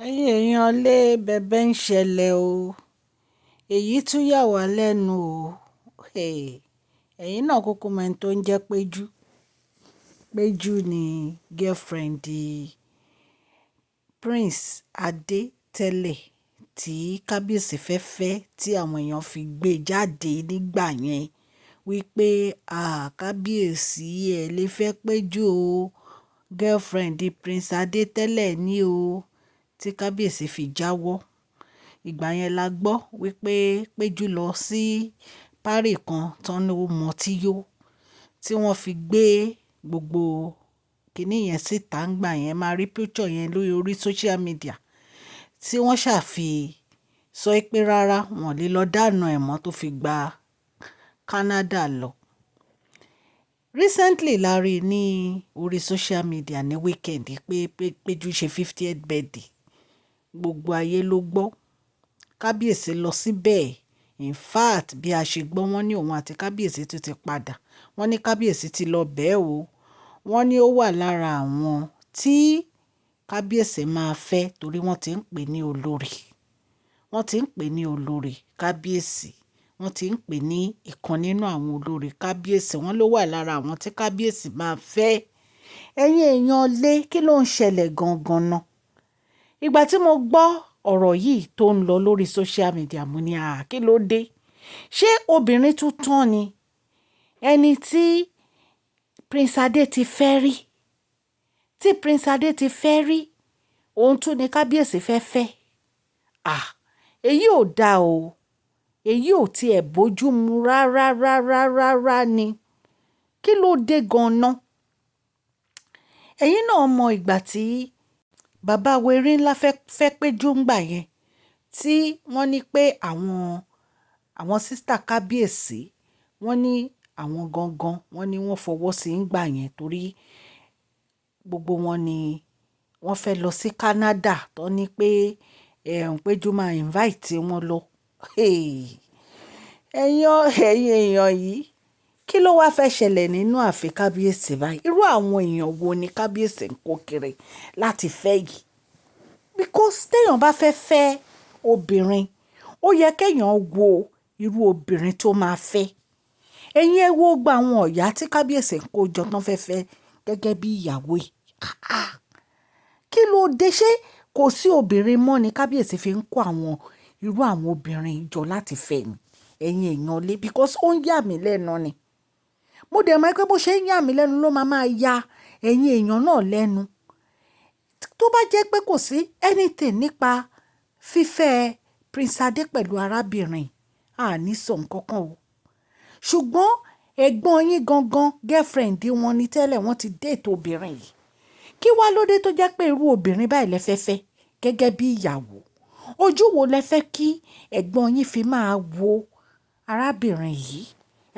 ẹ̀yin èèyàn lé bẹ̀bẹ̀ ń ṣẹlẹ̀ o èyí tún yà wá lẹ́nu o ẹ̀yin náà kúkú mọ̀ ẹni tó ń jẹ́ péjú péjú ní girlfriend prince adé tẹ́lẹ̀ tí kábíyèsí fẹ́ tí àwọn èèyàn fi gbé jáde nígbà yẹn wípé kábíyèsí ẹ̀ lè fẹ́ péjú o girlfriend prince adé tẹ́lẹ̀ ní o tí kábíyèsí fi jáwọ́ ìgbà yẹn la gbọ́ wípé péjú lọ sí párì kan tán ní ó mọtí yó tí wọ́n fi gbé gbogbo kinní yẹn síta ńgbà yẹn máa rí picture yẹn lórí orí social media tí wọ́n ṣàfi sọ pé rárá wọn lè lọ dáná ẹ̀ mọ́ tó fi gba Canada lọ. Recently la rí ní orí social media ní weekend pé péjú ṣe 50th birthday gbogbo ayé ló gbọ́ kábíyèsí lọ síbẹ̀ in fact bí a ṣe gbọ́ wọ́n ní òun àti kábíyèsí tún ti padà wọ́n ní kábíyèsí ti lọ bẹ́ẹ̀ o wọ́n ní ó wà lára àwọn tí kábíyèsí máa fẹ́ torí wọ́n ti ń pè ní olórí wọ́n ti ń pè ní olórí kábíyèsí wọ́n ti ń pè ní ìkan nínú àwọn olórí kábíyèsí wọ́n ló wà lára àwọn tí kábíyèsí máa fẹ́ ẹ̀yin èèyàn lé kí ló ń ṣẹlẹ̀ gangan náà ìgbà tí mo gbọ́ ọ̀rọ̀ yìí tó ń lọ lórí social media mo ní kí ló dé ṣé obìnrin tún tán ni ẹni tí Prince Adé ti fẹ́ rí tí Prince Adé ti fẹ́ rí òun tún ni kábíyèsí fẹ́ èyí ò dáa o èyí ò tiẹ̀ bójú mu rárá ni kí ló dé gan-an ẹ̀yin náà mọ ìgbà tí bàbá wéré ńlá fẹ́ péjú ńgbà yẹn tí wọ́n ní pé àwọn sísítà kábíyèsí wọ́n ní àwọn gangan wọ́n ní wọ́n fọwọ́ sí ńgbà yẹn torí gbogbo wọn ni wọ́n fẹ́ lọ sí Canada tó ní pé péjú máa invite wọn lọ ẹ̀yin èèyàn yìí kí ló wáá fẹ́ ṣẹlẹ̀ nínú ààfin kábíyèsí báyìí irú àwọn èèyàn wo ni kábíyèsí ń kó kiri láti fẹ́ yìí because téèyàn bá fẹ́ obìnrin ó yẹ kéèyàn wo irú obìnrin tó máa fẹ́ ẹ̀yin ẹ wo gba àwọn ọ̀yá tí kábíyèsí ń kó jọ tán fẹ́ gẹ́gẹ́ bí ìyàwó yìí kí ló dé ṣé kò sí obìnrin mọ́ ni kábíyèsí fi ń kó irú àwọn obìnrin jọ láti fẹ́ ni ẹ̀yin èèyàn lé because ó ń yà mí lẹ́nu ni mo dẹ̀ mọ̀ pé bó ṣe ń yà mí lẹ́nu ló máa ya ẹ̀yin èèyàn náà lẹ́nu tó bá jẹ́ pé kò sí anything nípa fífẹ́ Prince Adé pẹ̀lú arábìnrin àní sọ nǹkan kan o ṣùgbọ́n ẹ̀gbọ́n yín gangan girlfriend wọn ni tẹ́lẹ̀ wọ́n ti date obìnrin yìí kí wá ló dé tó jẹ́ pé irú obìnrin báyìí lẹ fẹ́ fẹ́ gẹ́gẹ́ bí ìyàwó ojú wo lẹ fẹ́ kí ẹ̀gbọ́n yín fi máa wo arábìnrin yìí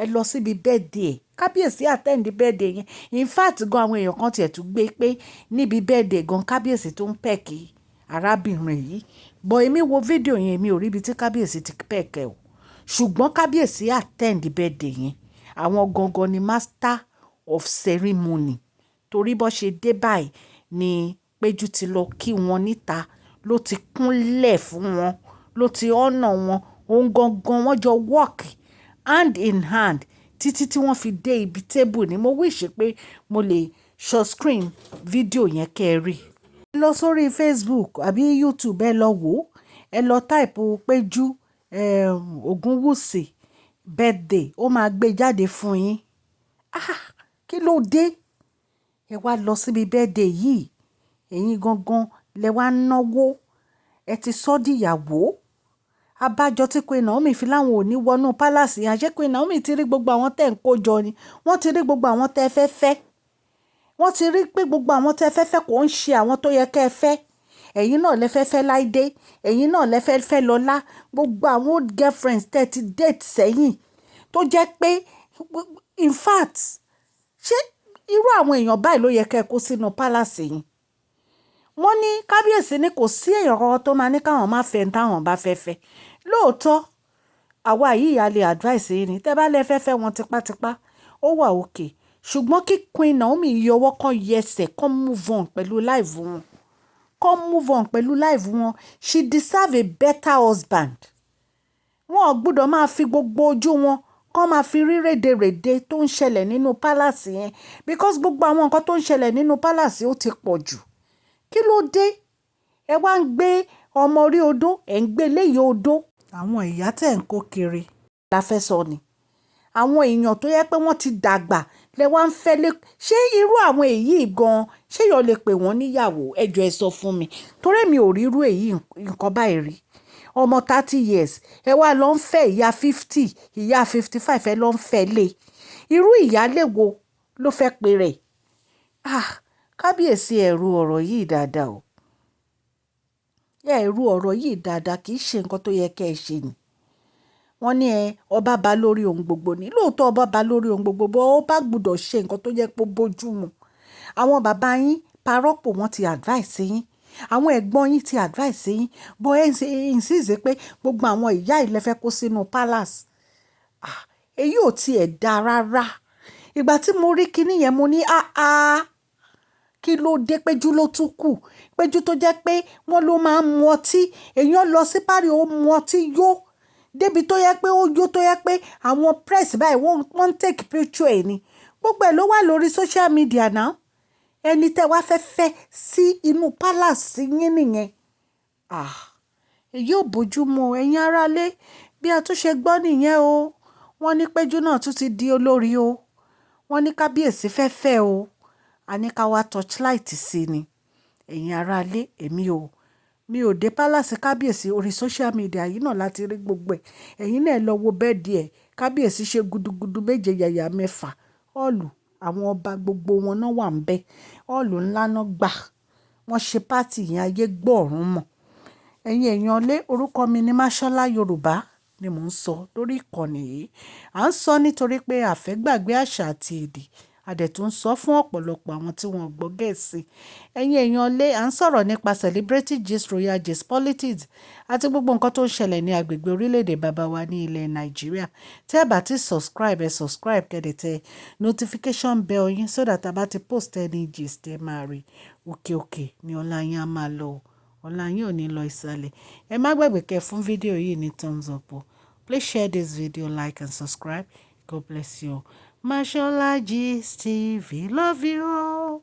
ẹ lọ síbi birthday ẹ̀ kábíyèsí attend birthday yẹn in fact gan àwọn èèyàn kan tiẹ̀ tún gbé pé níbi birthday gan kábíyèsí tó ń pẹ̀kì arábìnrin yìí bọ̀ èmi wo fídíò yẹn èmi ò rí ibi tí kábíyèsí ti pẹ̀kẹ́ o ṣùgbọ́n kábíyèsí attend birthday yẹn àwọn gangan ni master of ceremony torí bó ṣe dé báyìí ni péjú ti lọ kí wọn níta ló ti kúnlẹ̀ fún wọn ló ti ọ̀nà wọn òun gangan wọ́n jọ work hand in hand títí tí wọ́n fi dé ibi tébù ni mo wíṣe pé mo lè short screen fídíò yẹn kẹ́ ẹ rí. ẹ lọ sórí Facebook àbí YouTube ẹ lọ wò ó ẹ lọ táìpù péjú Ògúnwùsì birthday ó máa gbé jáde fún yín kí ló dé ẹ wá lọ síbi birthday yìí ẹ̀yin gangan lẹ wá náwó ẹ ti sọ́ dìyàwó abájọ tí Queen Naomi fi láwọn ò ní wọnú pálásì yẹn àṣẹ Queen Naomi ti rí gbogbo àwọn tẹ́ ń kó jọ ni wọ́n ti rí gbogbo àwọn tẹ́ fẹ́ wọ́n ti rí pé gbogbo àwọn tẹ́ fẹ́ kò ń ṣe àwọn tó yẹ kẹ́ ẹ fẹ́ ẹ̀yin náà lẹ fẹ́ láìdé ẹ̀yin náà lẹ fẹ́ lọ́lá gbogbo àwọn old girlfriends tẹ́ ti date sẹ́yìn tó jẹ́ pé in fact ṣé irú àwọn èèyàn báyìí ló yẹ kẹ́ ẹ kó sínú pálásì yìí wọ́n ní kábíyèsí ní kò sí èèyàn kankan tó máa ní káwọn má fẹ́ táwọn bá fẹ́ lóòótọ́ àwa yìí a lè advice yìí ni tẹ́ bá lè fẹ́ wọn tipátipá ó wà òkè ṣùgbọ́n kí Queen Naomi yọwọ́ kan yẹsẹ̀ kan move on pẹ̀lú live wọn kó move on pẹ̀lú life wọn. She deserve a better husband. Wọn ò gbọ́dọ̀ máa fi gbogbo ojú wọn kó máa fi rí rédèrèdè tó ń ṣẹlẹ̀ nínú palace yẹn, because gbogbo àwọn nǹkan tó ń ṣẹlẹ̀ nínú palace ó ti pọ̀ jù. Kí ló dé? Ẹ wá ń gbé ọmọ orí odó, ẹ̀ ń gbé léyìí odó. Àwọn ìyá tẹ̀ ń kó kiri la fẹ́ sọ ni. Àwọn èèyàn tó yẹ pé wọ́n ti dàgbà lẹ wá ń fẹ́ lé. Ṣé irú àwọn èyí gan-an ṣé yóò lè pè wọ́n níyàwó? Ẹ jọ̀ọ́ ẹ sọ fún mi, torí mi ò rí irú èyí nǹkan báyìí rí. Ọmọ 30 years ẹ wá lọ ń fẹ́ ìyá 50, ìyá 55 ẹ lọ ń fẹ́ lé. Irú ìyálé wo ló fẹ́ pe rẹ̀? Kábíyèsí ẹ̀rù ọ̀rọ̀ yìí dáadáa o. Ẹ̀rù ọ̀rọ̀ yìí dáadáa, kì í ṣe nǹkan tó yẹ kẹ́ ẹ ṣe ni. Wọ́n ní ọba ba lórí ohun gbogbo ni. Lóòótọ́ ọba ba lórí ohun gbogbo, bó ọba gbọ́dọ̀ ṣe nǹkan tó jẹ́ pé ó bójú mu. Àwọn bàbá yín parọ́pò wọn ti advice yín. Àwọn ẹ̀gbọ́n yín ti advice yín. Bó ẹ insist pé gbogbo àwọn ìyá ilẹ̀ fẹ́ kó sínú palace. Èyí ò tiẹ̀ dá rárá. Ìgbà tí mo rí kinní yẹn mo ní kí ló dé? Péjú ló tún kù. Péjú tó jẹ́ pé wọ́n ló máa ń mu ọtí. Èèyàn lọ sí Paris ó mu ọtí yó. Débi tó yẹ pé ó yó tó yẹ pé àwọn press báyìí wọ́n ń take picture ẹ̀ ni. Gbogbo ẹ̀ ló wà lórí social media now. Ẹni tẹ́ wá fẹ́ sí inú palace yín nìyẹn. Èyí ò bójú mu ẹ̀yin aráalé. Bí a tún ṣe gbọ́ nìyẹn o. Wọ́n ní Péjú náà tún ti di olórí o. Wọ́n ní kábíyèsí fẹ́ o. A ní ká wá torchlight sí ni. Ẹ̀yin aráalé, mi ò dé palace kábíyèsí, orí social media yìí náà láti rí gbogbo ẹ̀. Ẹ̀yin náà lọ wo bẹ́ẹ̀dì ẹ̀. Kábíyèsí ṣe gudugudu méje yàyà mẹ́fà. Ọ̀lù àwọn ọba gbogbo wọn náà wà ń bẹ. Ọ̀lù ńlá náà gbà. Wọ́n ṣe pátì yẹn ayé gbọ́ọ̀rún mọ̀. Ẹ̀yin èèyàn lé, orúkọ mi ní Máṣọ́lá Yorùbá ni mò ń sọ lórí ìkànnì yìí. À ń sọ nítorí pé a fẹ́ gbàgbé àṣà àti èdè. A dẹ̀ tún sọ fún ọ̀pọ̀lọpọ̀ àwọn tí wọ́n gbọ́ Gẹ̀ẹ́sì. Ẹ̀yin èèyàn lé, à ń sọ̀rọ̀ nípa celebrity gist, royal gist, politics àti gbogbo nǹkan tó ń ṣẹlẹ̀ ní agbègbè orílẹ̀-èdè bàbá wa ní ilẹ̀ Nàìjíríà. Tẹ́ ẹ bá ti subscribe, kẹ́dẹ̀ tẹ notification bell yín so that a bá ti post any gist ẹ máa rí. Òkè ni ọlá yín á máa lọ. Ọlá yín ò ní lọ ìsàlẹ̀. Ẹ má gbàgbé kẹ́ fún fídíò yìí ní thumbs up o. Please share this video, like and subscribe. God bless you. Mashola Gist TV. Love you all.